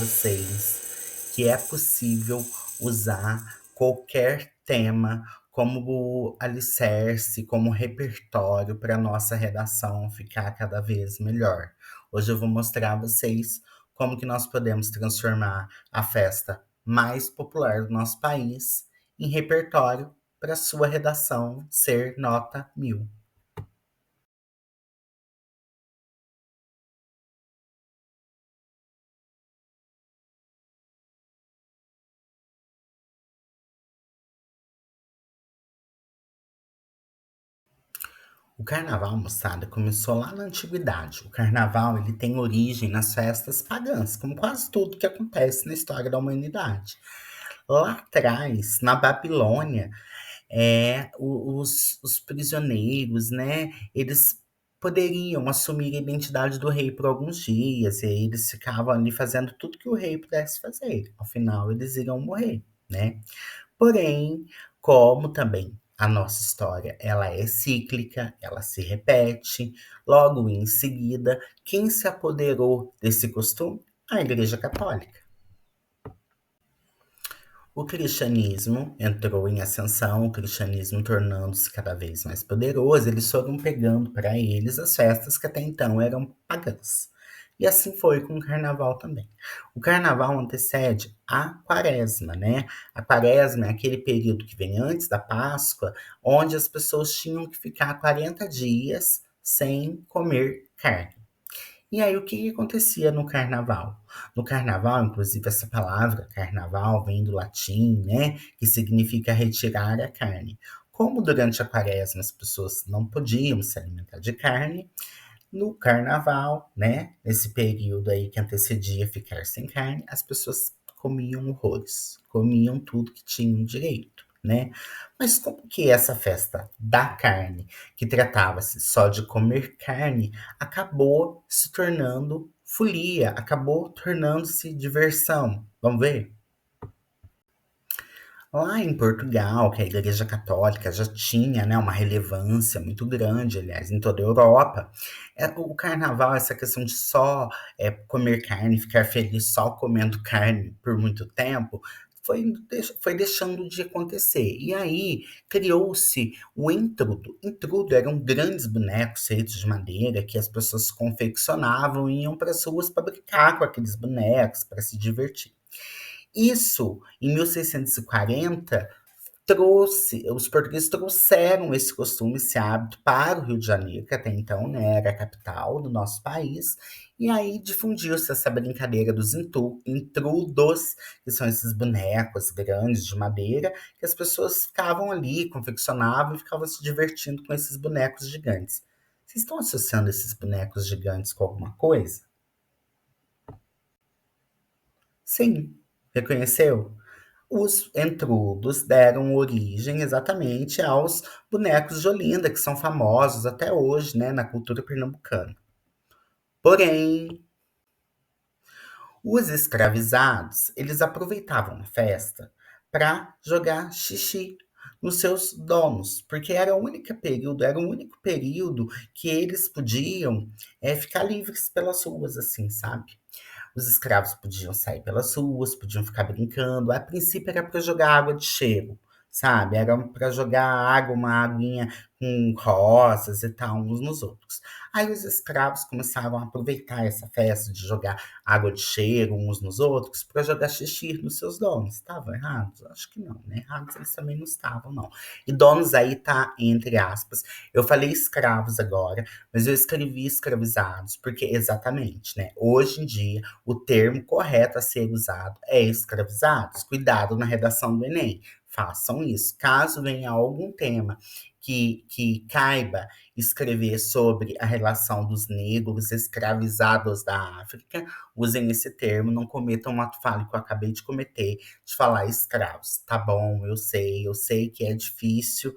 vocês que é possível usar qualquer tema como alicerce, como repertório para nossa redação ficar cada vez melhor. Hoje eu vou mostrar a vocês como que nós podemos transformar a festa mais popular do nosso país em repertório para sua redação ser nota 1000. O carnaval, moçada, começou lá na antiguidade. O carnaval, ele tem origem nas festas pagãs, como quase tudo que acontece na história da humanidade. Lá atrás, na Babilônia, os prisioneiros, né, eles poderiam assumir a identidade do rei por alguns dias, e aí eles ficavam ali fazendo tudo que o rei pudesse fazer. Ao final, eles iriam morrer, né? Porém, como também a nossa história ela é cíclica, ela se repete, logo em seguida, quem se apoderou desse costume? A Igreja Católica. O cristianismo entrou em ascensão, o cristianismo tornando-se cada vez mais poderoso, eles foram pegando para eles as festas que até então eram pagãs. E assim foi com o carnaval também. O carnaval antecede a quaresma, né? A quaresma é aquele período que vem antes da Páscoa, onde as pessoas tinham que ficar 40 dias sem comer carne. E aí, o que que acontecia no carnaval? No carnaval, inclusive, essa palavra carnaval vem do latim, né? Que significa retirar a carne. Como durante a quaresma as pessoas não podiam se alimentar de carne, no carnaval, né? Nesse período aí que antecedia ficar sem carne, as pessoas comiam horrores, comiam tudo que tinham direito, né? Mas como que essa festa da carne, que tratava-se só de comer carne, acabou se tornando folia, acabou tornando-se diversão? Vamos ver? Lá em Portugal, que a Igreja Católica já tinha, né, uma relevância muito grande, aliás, em toda a Europa, o carnaval, essa questão de só comer carne, ficar feliz só comendo carne por muito tempo, foi deixando de acontecer. E aí criou-se o intrudo. Intrudo eram grandes bonecos feitos de madeira que as pessoas confeccionavam e iam para as ruas para brincar com aqueles bonecos, para se divertir. Isso, em 1640, os portugueses trouxeram esse costume, esse hábito para o Rio de Janeiro, que até então, né, era a capital do nosso país, e aí difundiu-se essa brincadeira dos intrudos, que são esses bonecos grandes de madeira, que as pessoas ficavam ali, confeccionavam e ficavam se divertindo com esses bonecos gigantes. Vocês estão associando esses bonecos gigantes com alguma coisa? Sim, reconheceu? Os entrudos deram origem exatamente aos bonecos de Olinda, que são famosos até hoje, né, na cultura pernambucana. Porém, os escravizados, eles aproveitavam a festa para jogar xixi nos seus donos, porque era o único período que eles podiam ficar livres pelas ruas, assim, sabe? Os escravos podiam sair pelas ruas, podiam ficar brincando. A princípio era para jogar água de cheiro, sabe? Era para jogar água, uma aguinha com rosas e tal, uns nos outros. Aí os escravos começaram a aproveitar essa festa de jogar água de cheiro uns nos outros para jogar xixi nos seus donos. Estavam errados? Acho que não, né? Errados eles também não estavam, não. E donos aí tá entre aspas. Eu falei escravos agora, mas eu escrevi escravizados, porque exatamente, né? Hoje em dia o termo correto a ser usado é escravizados. Cuidado na redação do Enem. Façam isso. Caso venha algum tema que caiba escrever sobre a relação dos negros escravizados da África, usem esse termo, não cometam um ato falho que eu acabei de cometer, de falar escravos. Tá bom, eu sei que é difícil,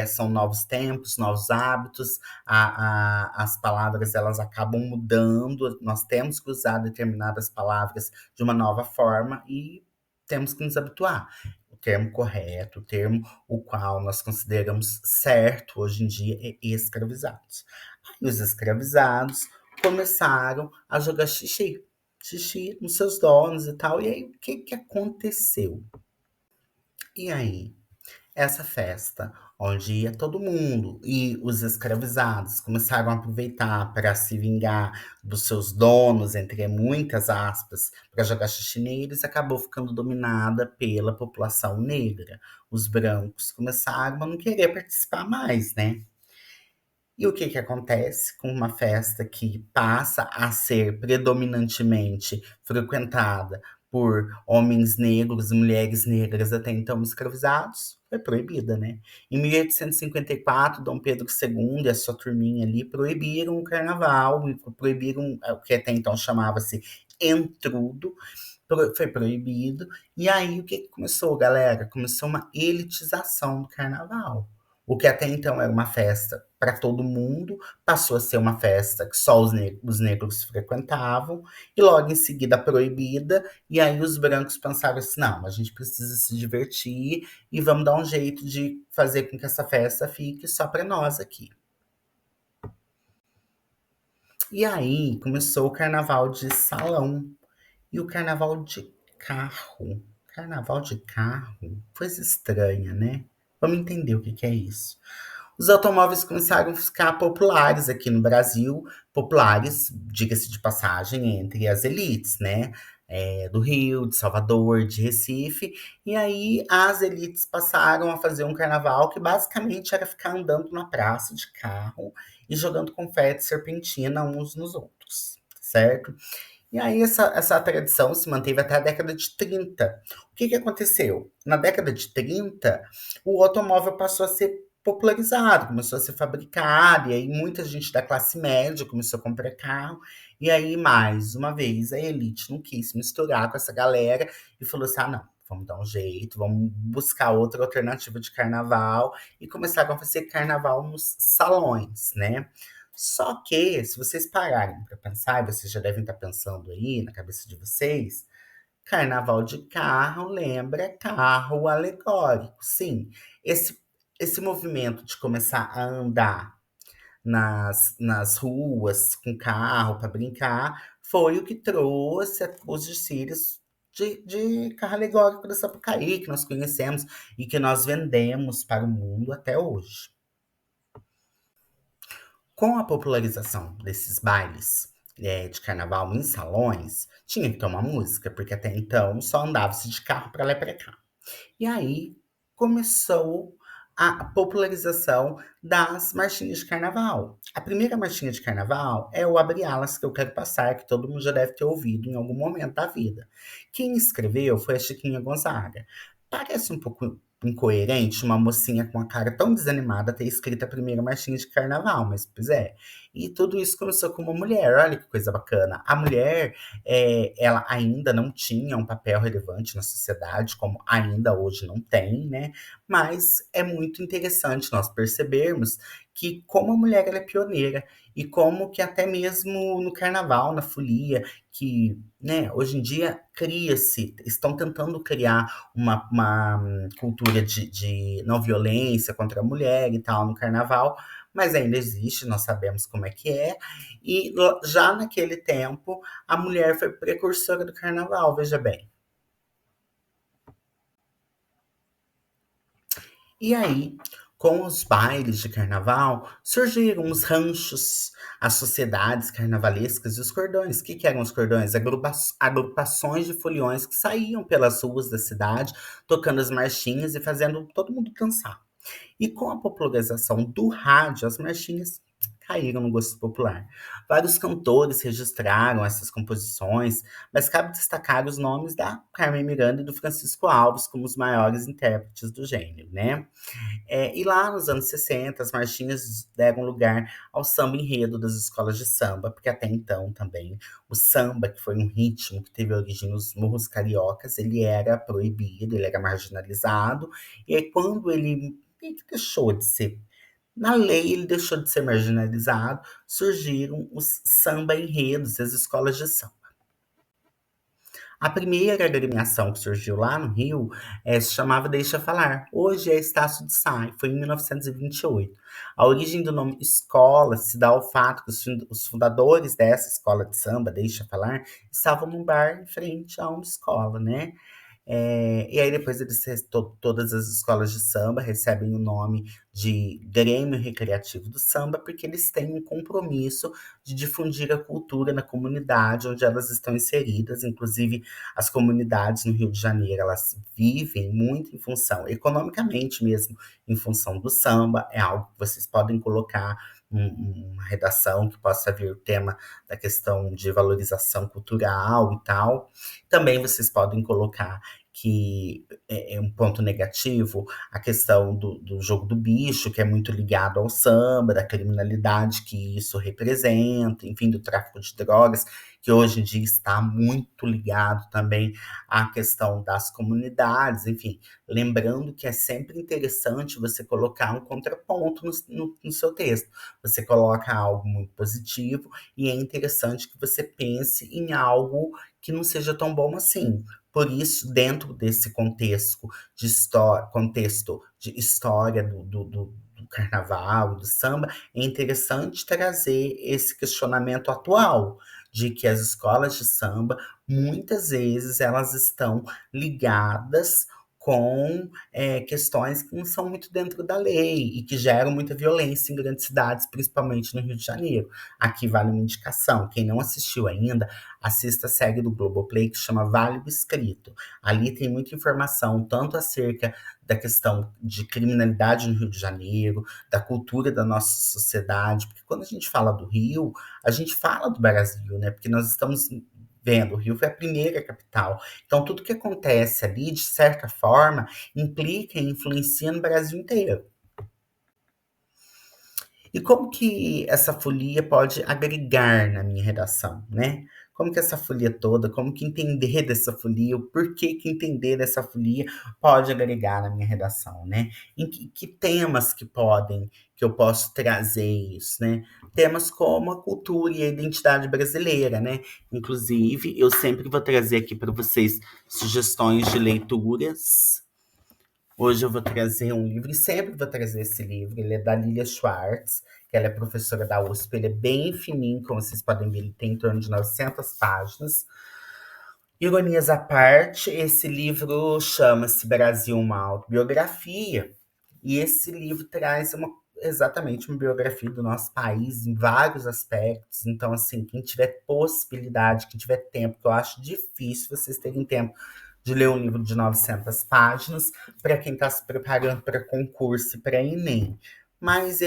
são novos tempos, novos hábitos, as palavras elas acabam mudando, nós temos que usar determinadas palavras de uma nova forma e temos que nos habituar. O termo correto, o termo o qual nós consideramos certo hoje em dia é escravizados. Aí os escravizados começaram a jogar xixi. xixi nos seus donos e tal. E aí, o que que aconteceu? E aí, essa festa, onde ia todo mundo e os escravizados começaram a aproveitar para se vingar dos seus donos, entre muitas aspas, para jogar xixi neles, acabou ficando dominada pela população negra. Os brancos começaram a não querer participar mais, né? E o que que acontece com uma festa que passa a ser predominantemente frequentada por homens negros e mulheres negras até então escravizados? Foi proibida, né? Em 1854, Dom Pedro II e a sua turminha ali proibiram o carnaval, proibiram o que até então chamava-se entrudo, foi proibido. E aí o que que começou, galera? Começou uma elitização do carnaval. O que até então era uma festa para todo mundo, passou a ser uma festa que só os negros frequentavam, e logo em seguida proibida, e aí os brancos pensaram assim, não, a gente precisa se divertir e vamos dar um jeito de fazer com que essa festa fique só para nós aqui. E aí começou o carnaval de salão e o carnaval de carro. Carnaval de carro, coisa estranha, né? Vamos entender o que que é isso. Os automóveis começaram a ficar populares aqui no Brasil, populares, diga-se de passagem, entre as elites, né? Do Rio, de Salvador, de Recife. E aí as elites passaram a fazer um carnaval que basicamente era ficar andando na praça de carro e jogando confete e serpentina uns nos outros, certo? E aí essa tradição se manteve até a década de 30. O que que aconteceu? Na década de 30, o automóvel passou a ser popularizado, começou a ser fabricado, e aí muita gente da classe média começou a comprar carro. E aí, mais uma vez, a elite não quis se misturar com essa galera e falou assim: ah, não, vamos dar um jeito, vamos buscar outra alternativa de carnaval. E começaram a fazer carnaval nos salões, né? Só que, se vocês pararem para pensar, e vocês já devem estar pensando aí na cabeça de vocês, carnaval de carro lembra carro alegórico. Sim, esse, esse movimento de começar a andar nas ruas com carro para brincar foi o que trouxe os desfiles de carro alegórico da Sapucaí, que nós conhecemos e que nós vendemos para o mundo até hoje. Com a popularização desses bailes, de carnaval em salões, tinha que ter uma música, porque até então só andava-se de carro para lá e para cá. E aí começou a popularização das marchinhas de carnaval. A primeira marchinha de carnaval é o Abre Alas, que eu quero passar, que todo mundo já deve ter ouvido em algum momento da vida. Quem escreveu foi a Chiquinha Gonzaga. Parece um pouco incoerente uma mocinha com a cara tão desanimada ter escrito a primeira marchinha de carnaval, mas pois é. E tudo isso começou com uma mulher, olha que coisa bacana. A mulher, ela ainda não tinha um papel relevante na sociedade, como ainda hoje não tem, né? Mas é muito interessante nós percebermos que como a mulher ela é pioneira e como que até mesmo no carnaval, na folia, que, né, hoje em dia cria-se, estão tentando criar uma cultura de não violência contra a mulher e tal no carnaval, mas ainda existe, nós sabemos como é que é. E já naquele tempo, a mulher foi precursora do carnaval, veja bem. E aí, com os bailes de carnaval, surgiram os ranchos, as sociedades carnavalescas e os cordões. O que, que eram os cordões? Agrupações de foliões que saíam pelas ruas da cidade, tocando as marchinhas e fazendo todo mundo dançar. E com a popularização do rádio, as marchinhas caíram no gosto popular. Vários cantores registraram essas composições, mas cabe destacar os nomes da Carmen Miranda e do Francisco Alves como os maiores intérpretes do gênero, né? E lá nos anos 60, as marchinhas deram lugar ao samba enredo das escolas de samba, porque até então também o samba, que foi um ritmo que teve origem nos morros cariocas, ele era proibido, ele era marginalizado, e aí quando ele meio que deixou de ser, na lei ele deixou de ser marginalizado, surgiram os samba enredos, as escolas de samba. A primeira agremiação que surgiu lá no Rio se chamava Deixa Falar. Hoje é Estácio de Sá, foi em 1928. A origem do nome escola se dá ao fato que os fundadores dessa escola de samba, Deixa Falar, estavam num bar em frente a uma escola, né? E aí depois todas as escolas de samba recebem o nome de Grêmio Recreativo do Samba, porque eles têm um compromisso de difundir a cultura na comunidade onde elas estão inseridas. Inclusive, as comunidades no Rio de Janeiro, elas vivem muito em função, economicamente mesmo, em função do samba. É algo que vocês podem colocar uma redação que possa vir o tema da questão de valorização cultural e tal. Também vocês podem colocar que é um ponto negativo, a questão do jogo do bicho, que é muito ligado ao samba, da criminalidade que isso representa, enfim, do tráfico de drogas, que hoje em dia está muito ligado também à questão das comunidades, enfim, lembrando que é sempre interessante você colocar um contraponto no seu texto. Você coloca algo muito positivo e é interessante que você pense em algo que não seja tão bom assim. Por isso, dentro desse contexto de história do carnaval, do samba, é interessante trazer esse questionamento atual de que as escolas de samba, muitas vezes, elas estão ligadas com questões que não são muito dentro da lei e que geram muita violência em grandes cidades, principalmente no Rio de Janeiro. Aqui vale uma indicação, quem não assistiu ainda, assista a série do Globoplay que chama Vale do Escrito. Ali tem muita informação, tanto acerca da questão de criminalidade no Rio de Janeiro, da cultura da nossa sociedade, porque quando a gente fala do Rio, a gente fala do Brasil, né? Porque nós estamos vendo, o Rio foi a primeira capital. Então, tudo que acontece ali, de certa forma, implica e influencia no Brasil inteiro. E como que essa folia pode agregar na minha redação, né? Como que essa folia toda, como que entender dessa folia, o porquê que entender dessa folia pode agregar na minha redação, né? Em que temas que eu posso trazer isso, né? Temas como a cultura e a identidade brasileira, né? Inclusive, eu sempre vou trazer aqui para vocês sugestões de leituras. Hoje eu vou trazer um livro, e sempre vou trazer esse livro. Ele é da Lilia Schwartz, que ela é professora da USP. Ele é bem fininho, como vocês podem ver, ele tem em torno de 900 páginas. Ironias à parte, esse livro chama-se Brasil, uma autobiografia. E esse livro traz exatamente uma biografia do nosso país em vários aspectos. Então, assim, quem tiver possibilidade, quem tiver tempo, que eu acho difícil vocês terem tempo de ler um livro de 900 páginas para quem está se preparando para concurso e para Enem. Mas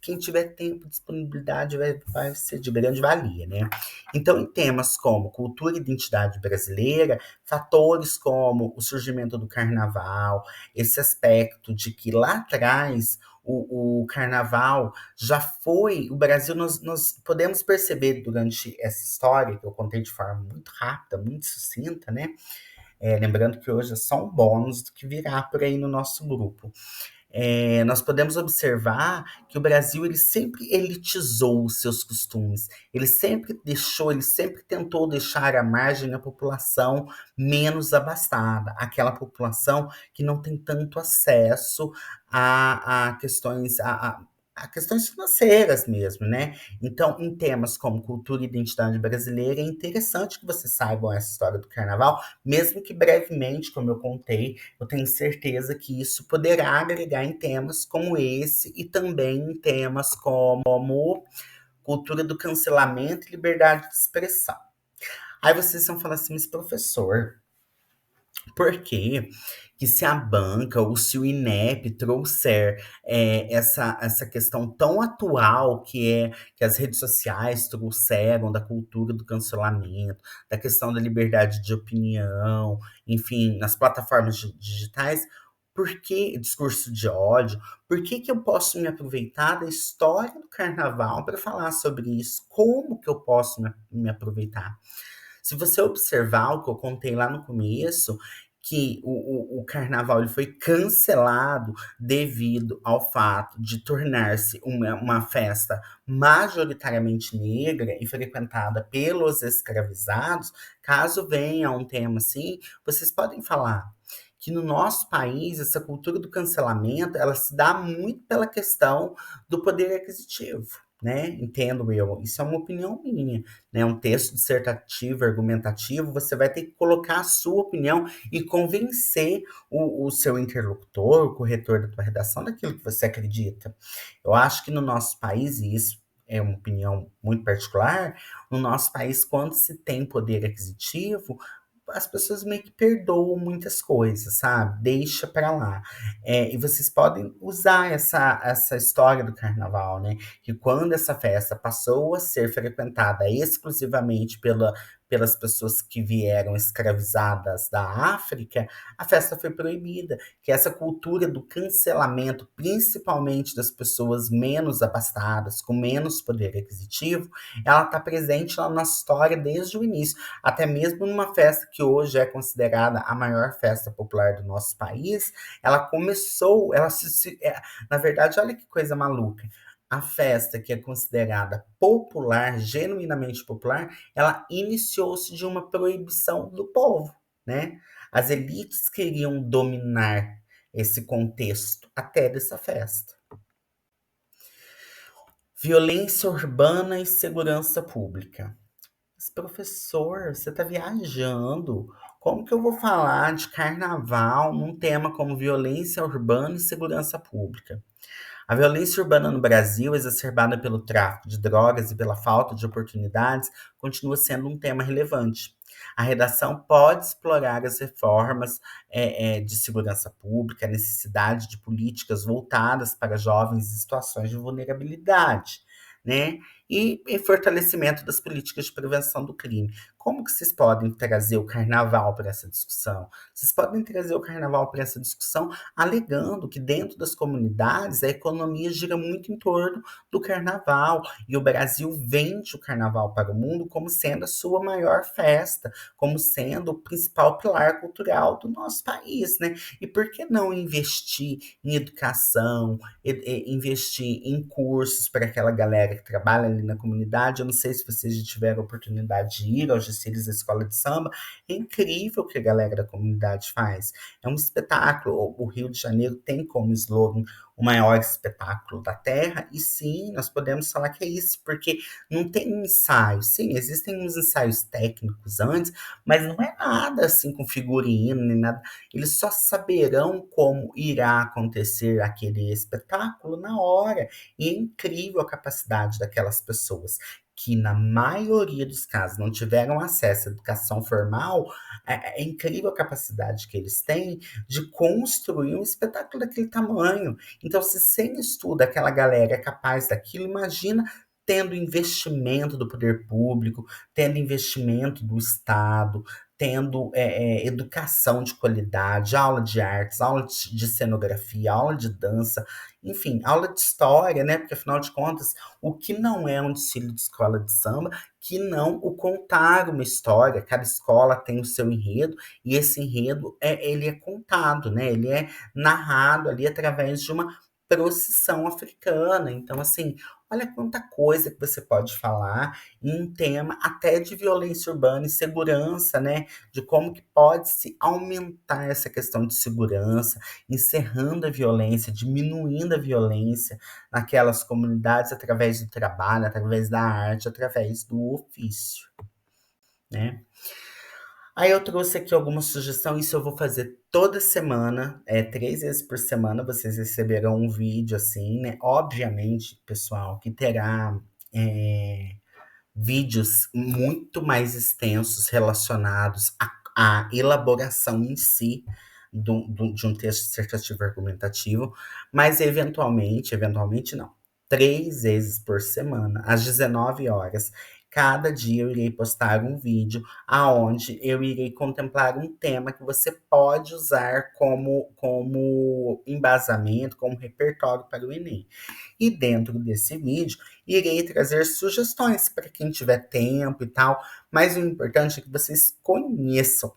quem tiver tempo, disponibilidade, vai ser de grande valia, né? Então, em temas como cultura e identidade brasileira, fatores como o surgimento do carnaval, esse aspecto de que lá atrás o carnaval já foi. O Brasil, nós podemos perceber durante essa história, que eu contei de forma muito rápida, muito sucinta, né? Lembrando que hoje é só um bônus do que virá por aí no nosso grupo. Nós podemos observar que o Brasil ele sempre elitizou os seus costumes, ele sempre tentou deixar à margem a população menos abastada, aquela população que não tem tanto acesso a questões, a questões financeiras mesmo, né? Então, em temas como cultura e identidade brasileira, é interessante que vocês saibam essa história do carnaval, mesmo que brevemente, como eu contei, eu tenho certeza que isso poderá agregar em temas como esse e também em temas como cultura do cancelamento e liberdade de expressão. Aí vocês vão falar assim, mas professor, por que que se a banca ou se o INEP trouxer essa questão tão atual que as redes sociais trouxeram da cultura do cancelamento, da questão da liberdade de opinião, enfim, nas plataformas digitais, por que discurso de ódio? Por que que eu posso me aproveitar da história do carnaval para falar sobre isso? Como que eu posso me aproveitar? Se você observar o que eu contei lá no começo, que o carnaval ele foi cancelado devido ao fato de tornar-se uma festa majoritariamente negra e frequentada pelos escravizados, caso venha um tema assim, vocês podem falar que no nosso país essa cultura do cancelamento ela se dá muito pela questão do poder aquisitivo. Né? Entendo eu, isso é uma opinião minha, né? Um texto dissertativo, argumentativo, você vai ter que colocar a sua opinião e convencer o seu interlocutor, o corretor da tua redação, daquilo que você acredita. Eu acho que no nosso país, e isso é uma opinião muito particular, no nosso país, quando se tem poder aquisitivo, as pessoas meio que perdoam muitas coisas, sabe? Deixa pra lá. E vocês podem usar essa história do carnaval, né? Que quando essa festa passou a ser frequentada exclusivamente pelas pessoas que vieram escravizadas da África, a festa foi proibida. Que essa cultura do cancelamento, principalmente das pessoas menos abastadas, com menos poder aquisitivo, ela está presente na nossa história desde o início. Até mesmo numa festa que hoje é considerada a maior festa popular do nosso país, ela começou, na verdade, olha que coisa maluca. A festa que é considerada popular, genuinamente popular, ela iniciou-se de uma proibição do povo, né? As elites queriam dominar esse contexto até dessa festa. Violência urbana e segurança pública. Mas, professor, você está viajando. Como que eu vou falar de carnaval num tema como violência urbana e segurança pública? A violência urbana no Brasil, exacerbada pelo tráfico de drogas e pela falta de oportunidades, continua sendo um tema relevante. A redação pode explorar as reformas de segurança pública, a necessidade de políticas voltadas para jovens em situações de vulnerabilidade, né? E fortalecimento das políticas de prevenção do crime. Como que vocês podem trazer o carnaval para essa discussão? Vocês podem trazer o carnaval para essa discussão alegando que dentro das comunidades a economia gira muito em torno do carnaval e o Brasil vende o carnaval para o mundo como sendo a sua maior festa, como sendo o principal pilar cultural do nosso país, né? E por que não investir em educação, investir em cursos para aquela galera que trabalha ali na comunidade? Eu não sei se vocês já tiveram a oportunidade de ir aos desfiles da escola de samba, é incrível o que a galera da comunidade faz. É um espetáculo. O Rio de Janeiro tem como slogan o maior espetáculo da Terra, e sim, nós podemos falar que é isso, porque não tem ensaio. Sim, existem uns ensaios técnicos antes, mas não é nada assim com figurino, nem nada. Eles só saberão como irá acontecer aquele espetáculo na hora. E é incrível a capacidade daquelas pessoas que, na maioria dos casos, não tiveram acesso à educação formal, é incrível a capacidade que eles têm de construir um espetáculo daquele tamanho. Então, se sem estudo aquela galera é capaz daquilo, imagina tendo investimento do poder público, tendo investimento do Estado, tendo educação de qualidade, aula de artes, aula de cenografia, aula de dança, enfim, aula de história, né? Porque afinal de contas, o que não é um desfile de escola de samba, que não o contar uma história. Cada escola tem o seu enredo e esse enredo ele é contado, né? Ele é narrado ali através de uma procissão africana. Então, assim, olha quanta coisa que você pode falar em um tema até de violência urbana e segurança, né? De como que pode se aumentar essa questão de segurança, encerrando a violência, diminuindo a violência naquelas comunidades através do trabalho, através da arte, através do ofício, né? Aí eu trouxe aqui alguma sugestão, isso eu vou fazer toda semana, 3 vezes por semana vocês receberão um vídeo assim, né? Obviamente, pessoal, que terá vídeos muito mais extensos relacionados à elaboração em si de um texto dissertativo argumentativo, mas eventualmente não, 3 vezes por semana, às 19 horas, cada dia eu irei postar um vídeo aonde eu irei contemplar um tema que você pode usar como embasamento, como repertório para o Enem. E dentro desse vídeo, irei trazer sugestões para quem tiver tempo e tal, mas o importante é que vocês conheçam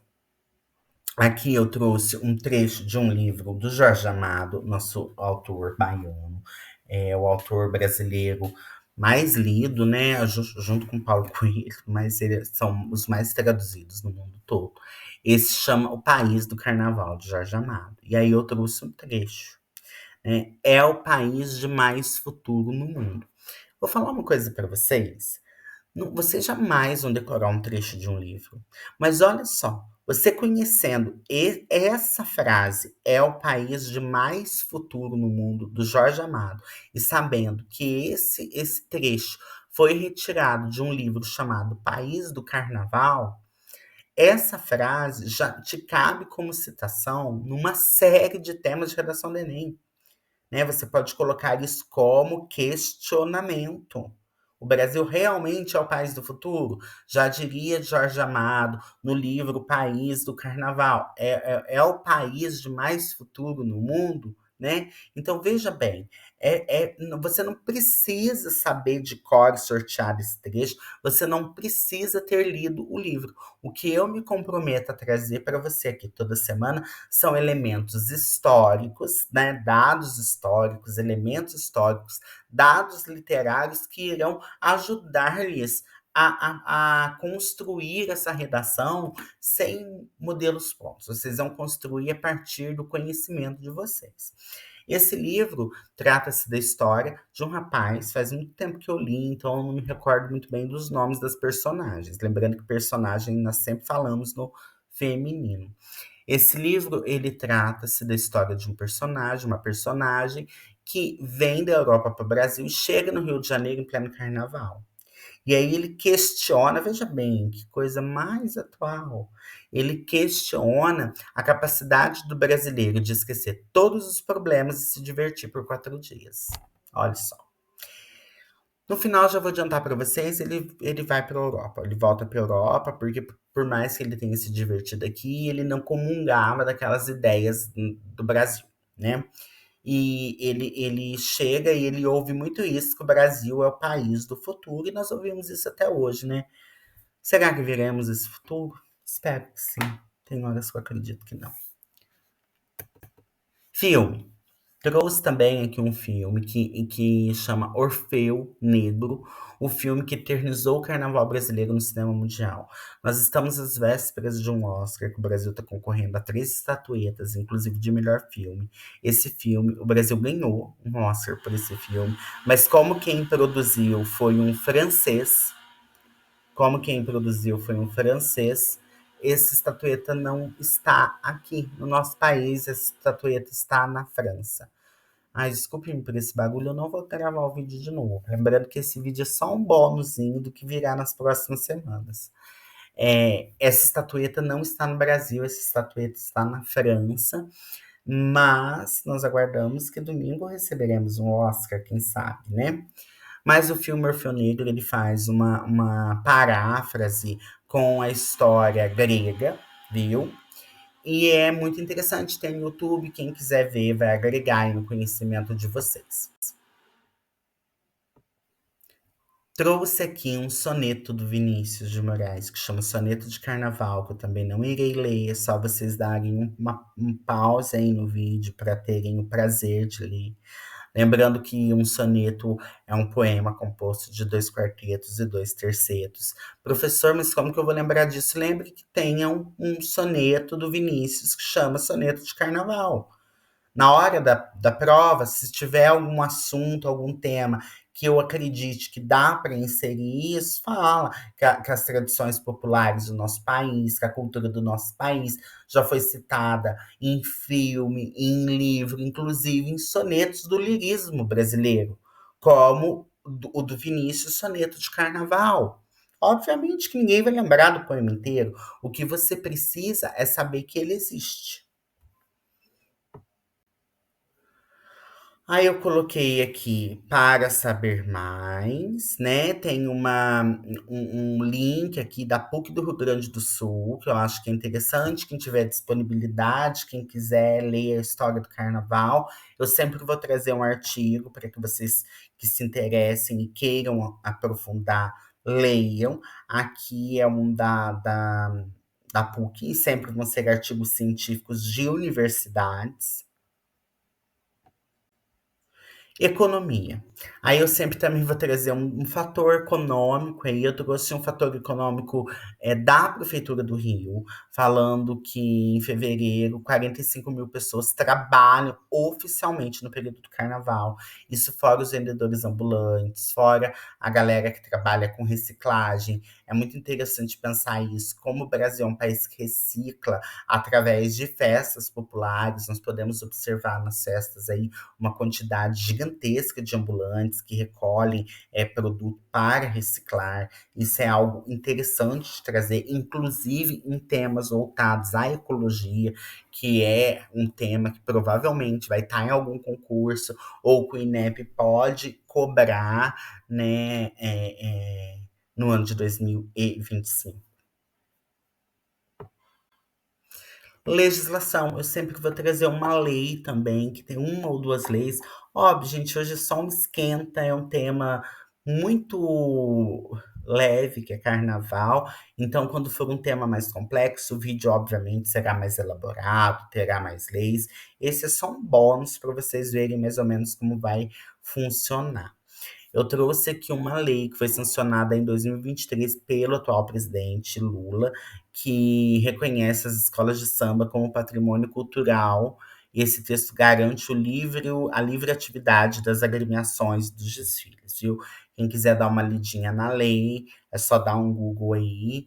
Aqui eu trouxe um trecho de um livro do Jorge Amado, nosso autor baiano, é o autor brasileiro mais lido, né, junto com Paulo Coelho, mas eles são os mais traduzidos no mundo todo. Esse chama O País do Carnaval, de Jorge Amado. E aí eu trouxe um trecho, né? É o país de mais futuro no mundo. Vou falar uma coisa para vocês. Vocês jamais vão decorar um trecho de um livro. Mas olha só, você conhecendo essa frase, é o país de mais futuro no mundo, do Jorge Amado, e sabendo que esse trecho foi retirado de um livro chamado País do Carnaval, essa frase já te cabe como citação numa série de temas de redação do Enem, né? Você pode colocar isso como questionamento. O Brasil realmente é o país do futuro? Já diria Jorge Amado no livro O País do Carnaval. É o país de mais futuro no mundo, né? Então, veja bem, você não precisa saber de cor e sortear esse trecho, você não precisa ter lido o livro. O que eu me comprometo a trazer para você aqui toda semana são elementos históricos, né, dados históricos, elementos históricos, dados literários que irão ajudar-lhes a construir essa redação sem modelos prontos. Vocês vão construir a partir do conhecimento de vocês. Esse livro trata-se da história de um rapaz, faz muito tempo que eu li, então eu não me recordo muito bem dos nomes das personagens. Lembrando que personagem nós sempre falamos no feminino. Esse livro, ele trata-se da história de um personagem, uma personagem que vem da Europa para o Brasil e chega no Rio de Janeiro em pleno carnaval. E aí ele questiona, veja bem, que coisa mais atual. Ele questiona a capacidade do brasileiro de esquecer todos os problemas e se divertir por 4 dias. Olha só. No final, já vou adiantar para vocês, ele vai para a Europa. Ele volta para a Europa, porque por mais que ele tenha se divertido aqui, ele não comungava daquelas ideias do Brasil, né? E ele chega e ele ouve muito isso, que o Brasil é o país do futuro, e nós ouvimos isso até hoje, né? Será que veremos esse futuro? Espero que sim. Tem horas que eu acredito que não. Filme. Trouxe também aqui um filme que chama Orfeu Negro, o filme que eternizou o carnaval brasileiro no cinema mundial. Nós estamos às vésperas de um Oscar, que o Brasil está concorrendo a 3 estatuetas, inclusive de melhor filme. Esse filme, o Brasil ganhou um Oscar por esse filme, mas como quem produziu foi um francês, essa estatueta não está aqui no nosso país, essa estatueta está na França. Ai, desculpe-me por esse bagulho, eu não vou gravar o vídeo de novo. Lembrando que esse vídeo é só um bônusinho do que virá nas próximas semanas. Essa estatueta não está no Brasil, essa estatueta está na França, mas nós aguardamos que domingo receberemos um Oscar, quem sabe, né? Mas o filme Orfeu Negro, ele faz uma paráfrase com a história grega, viu? E é muito interessante, tem no YouTube, quem quiser ver vai agregar aí no conhecimento de vocês. Trouxe aqui um soneto do Vinícius de Moraes, que chama Soneto de Carnaval, que eu também não irei ler, é só vocês darem um pause aí no vídeo para terem o prazer de ler. Lembrando que um soneto é um poema composto de 2 quartetos e 2 tercetos. Professor, mas como que eu vou lembrar disso? Lembre que tenha um soneto do Vinícius que chama Soneto de Carnaval. Na hora da prova, se tiver algum assunto, algum tema que eu acredite que dá para inserir isso, fala que as tradições populares do nosso país, que a cultura do nosso país já foi citada em filme, em livro, inclusive em sonetos do lirismo brasileiro, como o do Vinícius, Soneto de Carnaval. Obviamente que ninguém vai lembrar do poema inteiro. O que você precisa é saber que ele existe. Aí eu coloquei aqui para saber mais, né? Tem um link aqui da PUC do Rio Grande do Sul, que eu acho que é interessante. Quem tiver disponibilidade, quem quiser ler a história do carnaval, eu sempre vou trazer um artigo para que vocês que se interessem e queiram aprofundar, leiam. Aqui é um da da PUC e sempre vão ser artigos científicos de universidades. Economia. Aí eu sempre também vou trazer um fator econômico, aí eu trouxe um fator econômico da Prefeitura do Rio, falando que em fevereiro 45 mil pessoas trabalham oficialmente no período do carnaval. Isso fora os vendedores ambulantes, fora a galera que trabalha com reciclagem. É muito interessante pensar isso, como o Brasil é um país que recicla através de festas populares, nós podemos observar nas festas aí uma quantidade gigantesca de ambulantes que recolhem produto para reciclar. Isso é algo interessante de trazer, inclusive em temas voltados à ecologia, que é um tema que provavelmente vai estar em algum concurso, ou que o INEP pode cobrar, né, no ano de 2025. Legislação, eu sempre vou trazer uma lei também, que tem uma ou duas leis. Óbvio, gente, hoje é só um esquenta, é um tema muito leve, que é carnaval. Então, quando for um tema mais complexo, o vídeo, obviamente, será mais elaborado, terá mais leis. Esse é só um bônus para vocês verem mais ou menos como vai funcionar. Eu trouxe aqui uma lei que foi sancionada em 2023 pelo atual presidente Lula, que reconhece as escolas de samba como patrimônio cultural. E esse texto garante a livre atividade das agremiações dos desfiles, viu? Quem quiser dar uma lidinha na lei, é só dar um Google aí.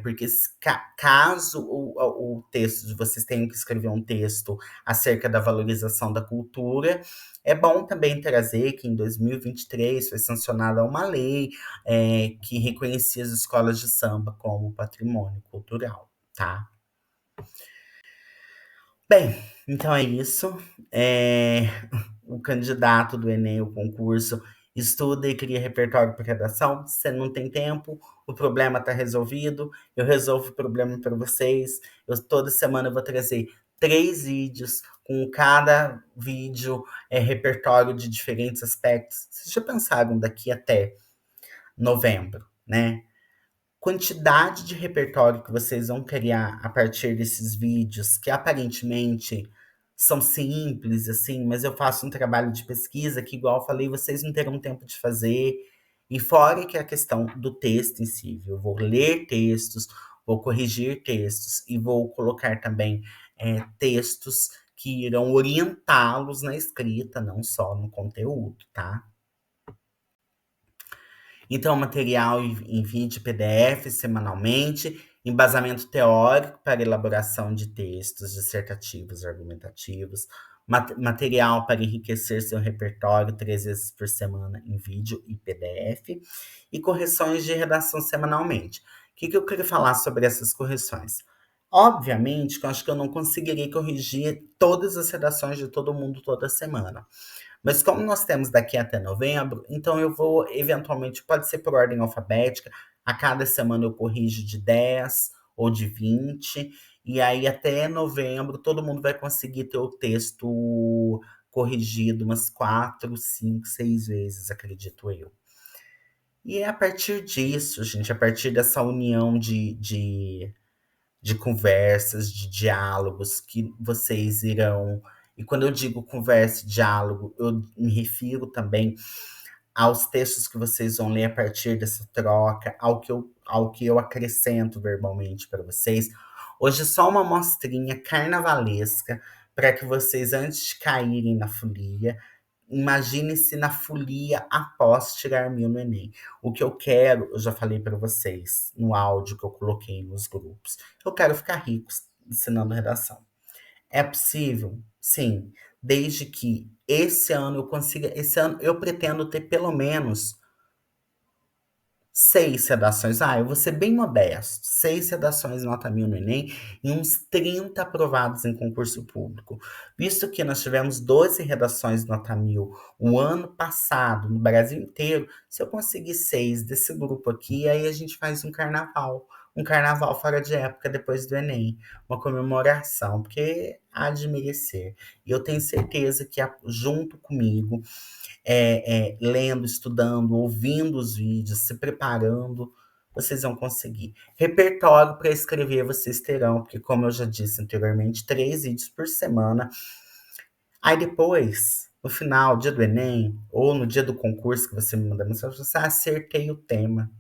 Porque caso o texto de vocês tenham que escrever um texto acerca da valorização da cultura, é bom também trazer que em 2023 foi sancionada uma lei que reconhecia as escolas de samba como patrimônio cultural, tá? Bem, então é isso. É, o candidato do Enem, o concurso, estuda e cria repertório para redação. Você não tem tempo, o problema está resolvido. Eu resolvo o problema para vocês. Toda semana eu vou trazer 3 vídeos, com cada vídeo repertório de diferentes aspectos. Vocês já pensaram daqui até novembro, né? Quantidade de repertório que vocês vão criar a partir desses vídeos, que aparentemente são simples, assim, mas eu faço um trabalho de pesquisa que, igual eu falei, vocês não terão tempo de fazer. E fora que a questão do texto em si, viu? Eu vou ler textos, vou corrigir textos e vou colocar também textos que irão orientá-los na escrita, não só no conteúdo, tá? Então, material em vídeo PDF semanalmente, embasamento teórico para elaboração de textos dissertativos e argumentativos, material para enriquecer seu repertório 3 vezes por semana em vídeo e PDF, e correções de redação semanalmente. O que eu queria falar sobre essas correções? Obviamente que eu acho que eu não conseguirei corrigir todas as redações de todo mundo toda semana. Mas como nós temos daqui até novembro, então eu vou, eventualmente, pode ser por ordem alfabética, a cada semana eu corrijo de 10 ou de 20, e aí até novembro todo mundo vai conseguir ter o texto corrigido umas 4, 5, 6 vezes, acredito eu. E é a partir disso, gente, a partir dessa união de conversas, de diálogos que vocês irão. E quando eu digo conversa e diálogo, eu me refiro também aos textos que vocês vão ler a partir dessa troca, ao que eu acrescento verbalmente para vocês. Hoje é só uma mostrinha carnavalesca para que vocês, antes de caírem na folia, imagine-se na folia após tirar 1000 no Enem. O que eu quero, eu já falei para vocês no áudio que eu coloquei nos grupos. Eu quero ficar rico ensinando redação. É possível? Sim, desde que esse ano eu consiga. Esse ano eu pretendo ter pelo menos 6 redações. Eu vou ser bem modesto. 6 redações nota 1000 no Enem e uns 30 aprovados em concurso público. Visto que nós tivemos 12 redações nota 1000 o ano passado, no Brasil inteiro, se eu conseguir 6 desse grupo aqui, aí a gente faz um carnaval. Um carnaval fora de época depois do Enem. Uma comemoração, porque há de merecer. E eu tenho certeza que junto comigo lendo, estudando, ouvindo os vídeos, se preparando. vocês vão conseguir. Repertório para escrever vocês terão, porque como eu já disse anteriormente, 3 vídeos por semana. Aí depois, no final, dia do Enem, ou no dia do concurso que você me manda mensagem, você acertei o tema.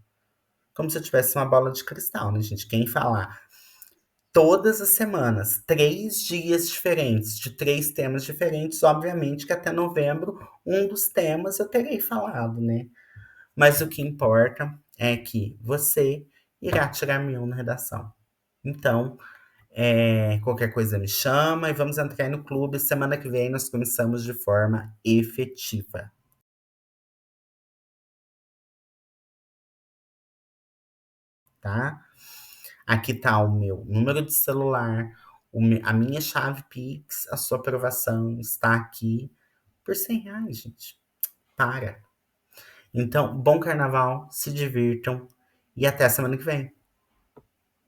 Como se eu tivesse uma bola de cristal, né, gente? Quem falar todas as semanas, 3 dias diferentes, de 3 temas diferentes, obviamente que até novembro, um dos temas eu terei falado, né? Mas o que importa é que você irá tirar 1000 na redação. Então, qualquer coisa me chama e vamos entrar no clube. Semana que vem nós começamos de forma efetiva, tá? Aqui tá o meu número de celular, a minha chave Pix, a sua aprovação está aqui por R$ 100, gente. Para. Então, bom carnaval, se divirtam e até semana que vem.